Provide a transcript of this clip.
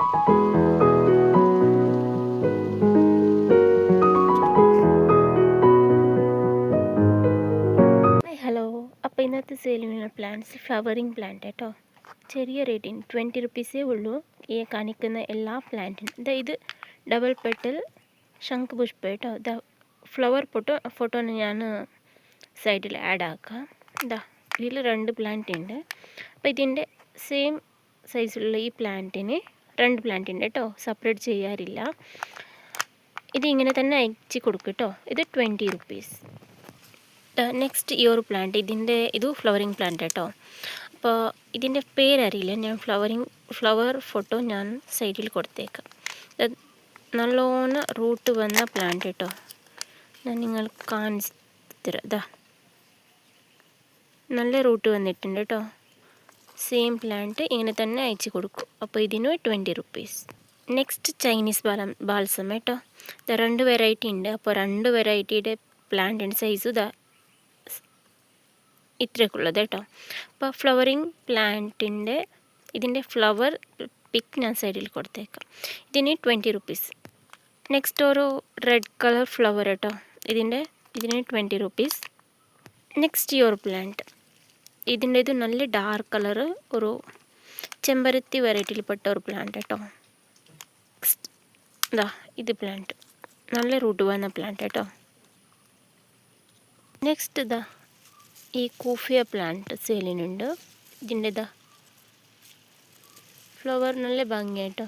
Hello, അപ്പോൾ ഇന്നത്തെ സെയിലിനുള്ള plants flowering plant കേട്ടോ. ചെറിയ റേറ്റിന് 20 റുപ്പീസേ ഉള്ളൂ ഈ കാണിക്കുന്ന എല്ലാ പ്ലാന്റിനും. ഇത് ഡബിൾ പെട്ടൽ ശംഖുപുഷ്പ കേട്ടോ. ഫ്ലവർ ഫോട്ടോന് ഞാൻ സൈഡിൽ ആഡ് ആക്കാം. ഇതിൽ 2 പ്ലാന്റ് ഉണ്ട്. അപ്പോൾ ഇതിൻ്റെ സെയിം സൈസിലുള്ള ഈ പ്ലാന്റിന് 2 പ്ലാന്റ് ഉണ്ട് കേട്ടോ, സെപ്പറേറ്റ് ചെയ്യാറില്ല. ഇത് ഇങ്ങനെ തന്നെ അയച്ച് കൊടുക്കും കേട്ടോ. ഇത് 20 റുപ്പീസ്. നെക്സ്റ്റ് ഈ ഒരു പ്ലാന്റ്, ഇത് ഫ്ലവറിങ് പ്ലാന്റ് കേട്ടോ. അപ്പോൾ ഇതിൻ്റെ പേരറിയില്ല, ഞാൻ ഫ്ലവർ ഫോട്ടോ ഞാൻ സൈഡിൽ കൊടുത്തേക്കാം. നല്ലോണം റൂട്ട് വന്ന പ്ലാന്റ് കേട്ടോ. ഞാൻ നിങ്ങൾക്ക് കാണിച്ചു തരാം. നല്ല റൂട്ട് വന്നിട്ടുണ്ട് കേട്ടോ. സെയിം പ്ലാന്റ് ഇങ്ങനെ തന്നെ അയച്ചു കൊടുക്കും. അപ്പോൾ ഇതിന് 20 റുപ്പീസ്. നെക്സ്റ്റ് ചൈനീസ് ബാൽസം കേട്ടോ. 2 വെറൈറ്റി ഉണ്ട്. അപ്പോൾ 2 വെറൈറ്റിയുടെ പ്ലാന്റിൻ്റെ സൈസ് ഇത്രയൊക്കെയുള്ളത് കേട്ടോ. അപ്പോൾ ഫ്ലവറിങ് പ്ലാന്റിൻ്റെ ഇതിൻ്റെ ഫ്ലവർ പിക്ക് ഞാൻ സൈഡിൽ കൊടുത്തേക്കാം. ഇതിന് 20 റുപ്പീസ്. നെക്സ്റ്റ് ഒരു റെഡ് കളർ ഫ്ലവർ കേട്ടോ. ഇതിന് 20 റുപ്പീസ്. നെക്സ്റ്റ് ഈ ഒരു പ്ലാന്റ്, ഇത് നല്ല ഡാർക്ക് കളറ്, ഒരു ചെമ്പരത്തി വെറൈറ്റിയിൽപ്പെട്ട ഒരു പ്ലാന്റ് കേട്ടോ. ഇത് പ്ലാന്റ് നല്ല റൂട്ട് വന്ന പ്ലാന്റ് കേട്ടോ. നെക്സ്റ്റ് ഈ കോഫിയ പ്ലാന്റ് സെയിലിനുണ്ട്. ഇതിൻ്റെ ഫ്ലവർ നല്ല ഭംഗിയായിട്ടോ.